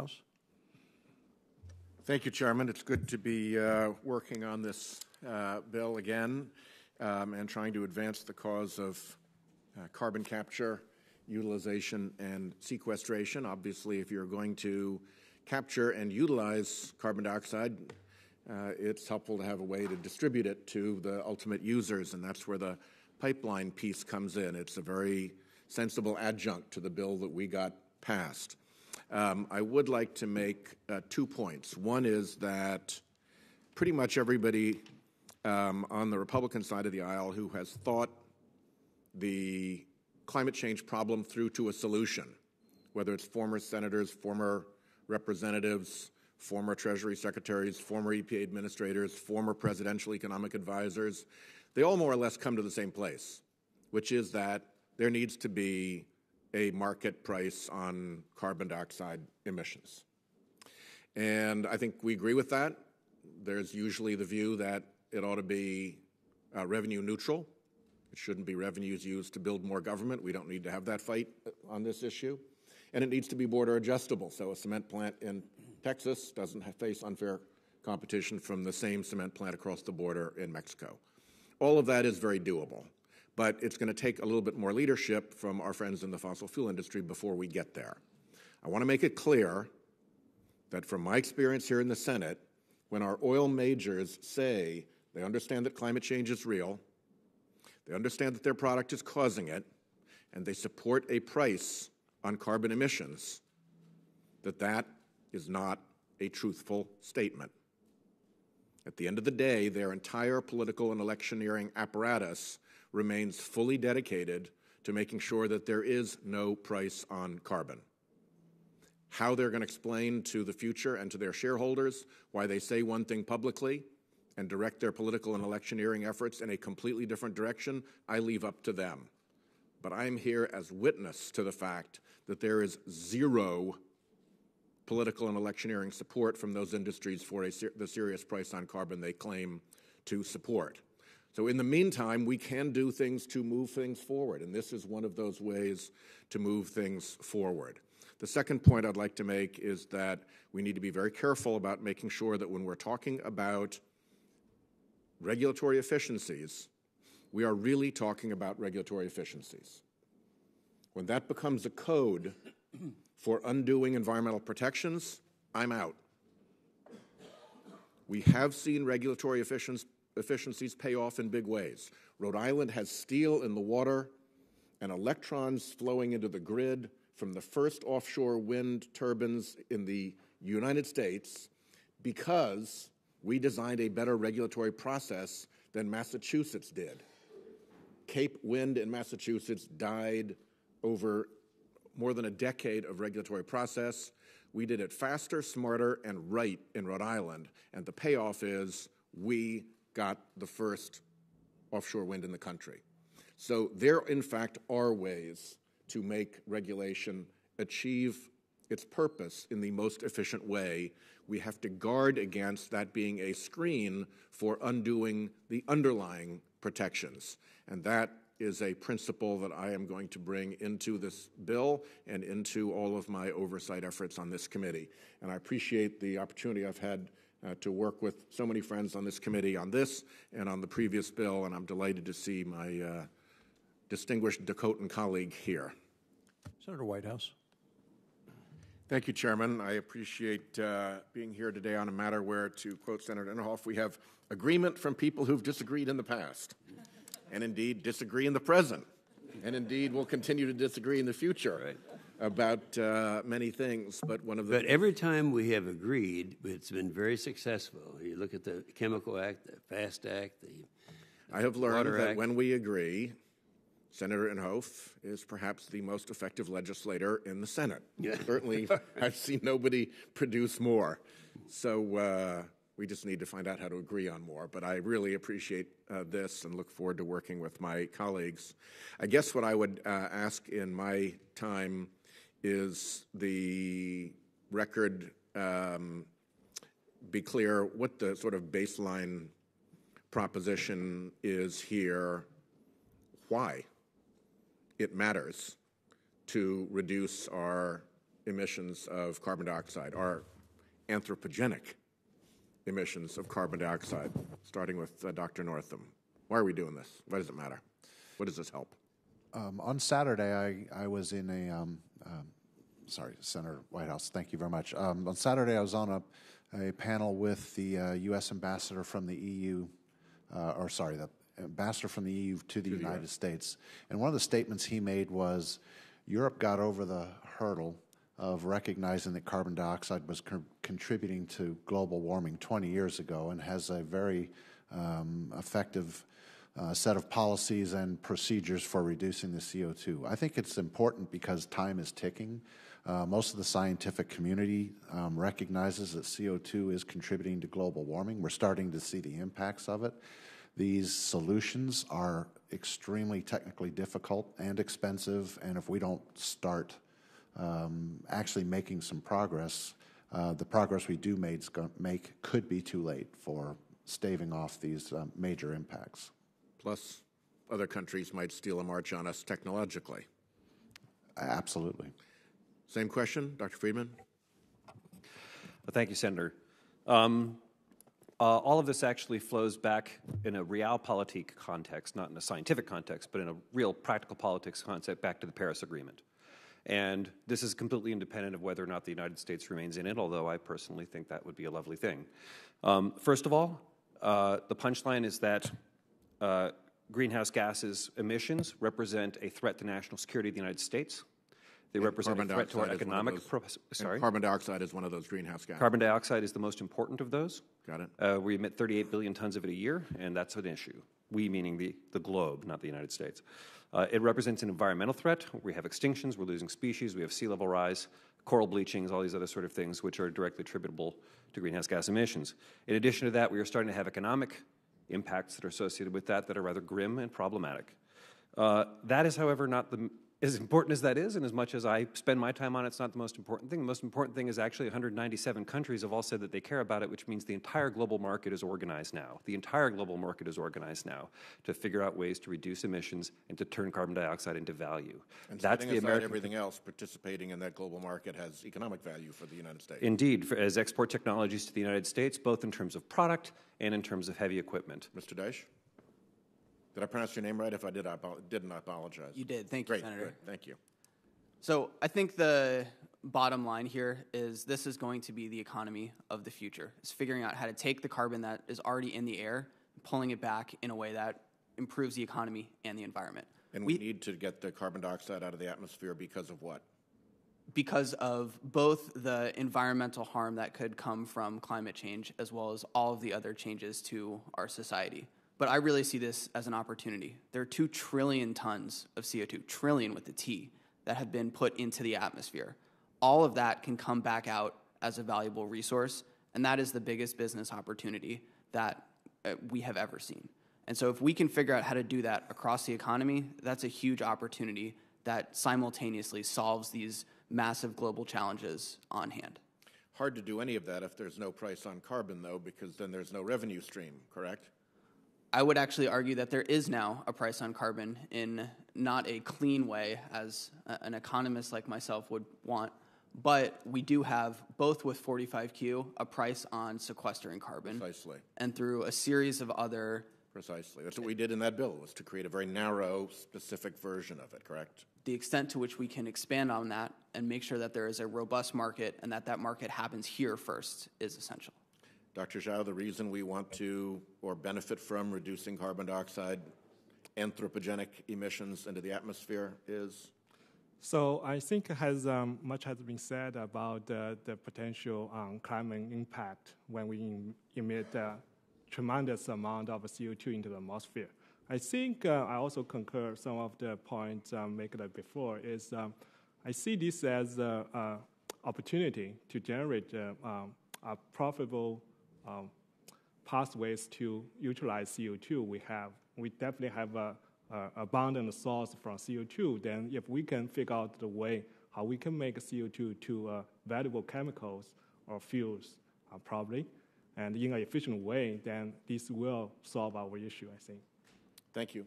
House. Thank you, Chairman. It's good to be working on this bill again and trying to advance the cause of carbon capture, utilization, and sequestration. Obviously, if you're going to capture and utilize carbon dioxide, it's helpful to have a way to distribute it to the ultimate users, and that's where the pipeline piece comes in. It's a very sensible adjunct to the bill that we got passed. I would like to make 2 points. One is that pretty much everybody on the Republican side of the aisle who has thought the climate change problem through to a solution, whether it's former senators, former representatives, former Treasury secretaries, former EPA administrators, former presidential economic advisors, they all more or less come to the same place, which is that there needs to be a market price on carbon dioxide emissions. And I think we agree with that. There's usually the view that it ought to be revenue neutral. It shouldn't be revenues used to build more government. We don't need to have that fight on this issue. And it needs to be border adjustable, so a cement plant in Texas doesn't face unfair competition from the same cement plant across the border in Mexico. All of that is very doable, but it's going to take a little bit more leadership from our friends in the fossil fuel industry before we get there. I want to make it clear that from my experience here in the Senate, when our oil majors say they understand that climate change is real, they understand that their product is causing it, and they support a price on carbon emissions, that is not a truthful statement. At the end of the day, their entire political and electioneering apparatus remains fully dedicated to making sure that there is no price on carbon. How they're going to explain to the future and to their shareholders why they say one thing publicly and direct their political and electioneering efforts in a completely different direction, I leave up to them. But I'm here as witness to the fact that there is zero political and electioneering support from those industries for the serious price on carbon they claim to support. So in the meantime, we can do things to move things forward, and this is one of those ways to move things forward. The second point I'd like to make is that we need to be very careful about making sure that when we're talking about regulatory efficiencies, we are really talking about regulatory efficiencies. When that becomes a code for undoing environmental protections, I'm out. We have seen regulatory efficiencies pay off in big ways. Rhode Island has steel in the water and electrons flowing into the grid from the first offshore wind turbines in the United States because we designed a better regulatory process than Massachusetts did. Cape Wind in Massachusetts died over more than a decade of regulatory process. We did it faster, smarter, and right in Rhode Island, and the payoff is we got the first offshore wind in the country. So there, in fact, are ways to make regulation achieve its purpose in the most efficient way. We have to guard against that being a screen for undoing the underlying protections. And that is a principle that I am going to bring into this bill and into all of my oversight efforts on this committee. And I appreciate the opportunity I've had to work with so many friends on this committee on this and on the previous bill, and I'm delighted to see my distinguished Dakotan colleague here. Senator Whitehouse. Thank you, Chairman. I appreciate being here today on a matter where, to quote Senator Inhofe, we have agreement from people who've disagreed in the past, and indeed disagree in the present, and indeed will continue to disagree in the future about many things. But every time we have agreed, it's been very successful. You look at the Chemical Act, the FAST Act, I have learned Water that Act. when we agree, Senator Inhofe is perhaps the most effective legislator in the Senate. Yeah. Certainly, I've seen nobody produce more. So we just need to find out how to agree on more. But I really appreciate this and look forward to working with my colleagues. I guess what I would ask in my time is the record be clear what the sort of baseline proposition is here, why it matters to reduce our emissions of carbon dioxide, our anthropogenic emissions of carbon dioxide, starting with Dr. Northam. Why are we doing this? Why does it matter? What does this help? On Saturday, I was in sorry, Senator Whitehouse, thank you very much. On Saturday, I was on a panel with the U.S. ambassador from the EU, the ambassador from the EU to the United States. And one of the statements he made was Europe got over the hurdle of recognizing that carbon dioxide was contributing to global warming 20 years ago and has a very effective set of policies and procedures for reducing the CO2. I think it's important because time is ticking. Most of the scientific community recognizes that CO2 is contributing to global warming. We're starting to see the impacts of it. These solutions are extremely technically difficult and expensive, and if we don't start actually making some progress, the progress we do make could be too late for staving off these major impacts. Plus, other countries might steal a march on us technologically. Absolutely. Same question, Dr. Friedman? Thank you, Senator. All of this actually flows back in a realpolitik context, not in a scientific context, but in a real practical politics concept back to the Paris Agreement. And this is completely independent of whether or not the United States remains in it, although I personally think that would be a lovely thing. First of all, the punchline is that greenhouse gases emissions represent a threat to national security of the United States. They represent a threat to our economic... Carbon dioxide is one of those greenhouse gases. Carbon dioxide is the most important of those. Got it. We emit 38 billion tons of it a year, and that's an issue. We meaning the globe, not the United States. It represents an environmental threat. We have extinctions, we're losing species, we have sea level rise, coral bleachings, all these other sort of things which are directly attributable to greenhouse gas emissions. In addition to that, we are starting to have economic impacts that are associated with that are rather grim and problematic. That is, however, not as important as that is, and as much as I spend my time on it, it's not the most important thing. The most important thing is actually 197 countries have all said that they care about it, which means the entire global market is organized now. The entire global market is organized now to figure out ways to reduce emissions and to turn carbon dioxide into value. And that's setting aside everything else, participating in that global market has economic value for the United States. Indeed, as export technologies to the United States, both in terms of product and in terms of heavy equipment. Mr. Desch? Did I pronounce your name right? If I did, I didn't. I apologize. You did. Thank you, Great, Senator. great. Thank you. So I think the bottom line here is this is going to be the economy of the future. It's figuring out how to take the carbon that is already in the air, pulling it back in a way that improves the economy and the environment. And we need to get the carbon dioxide out of the atmosphere because of what? Because of both the environmental harm that could come from climate change as well as all of the other changes to our society. But I really see this as an opportunity. There are 2 trillion tons of CO2, trillion with a T, that have been put into the atmosphere. All of that can come back out as a valuable resource, and that is the biggest business opportunity that we have ever seen. And so if we can figure out how to do that across the economy, that's a huge opportunity that simultaneously solves these massive global challenges on hand. Hard to do any of that if there's no price on carbon, though, because then there's no revenue stream, correct? I would actually argue that there is now a price on carbon in not a clean way, as an economist like myself would want, but we do have, both with 45Q, a price on sequestering carbon. Precisely. And through a series of other... Precisely. That's what we did in that bill, was to create a very narrow, specific version of it, correct? The extent to which we can expand on that and make sure that there is a robust market and that market happens here first is essential. Dr. Zhao, the reason we want to or benefit from reducing carbon dioxide anthropogenic emissions into the atmosphere is? So I think much has been said about the potential climate impact when we emit a tremendous amount of CO2 into the atmosphere. I think I also concur some of the points made before is I see this as an opportunity to generate a profitable pathways to utilize CO2 we definitely have a abundant source from CO2. Then if we can figure out the way how we can make CO2 to valuable chemicals or fuels, probably, and in an efficient way, then this will solve our issue, I think. Thank you.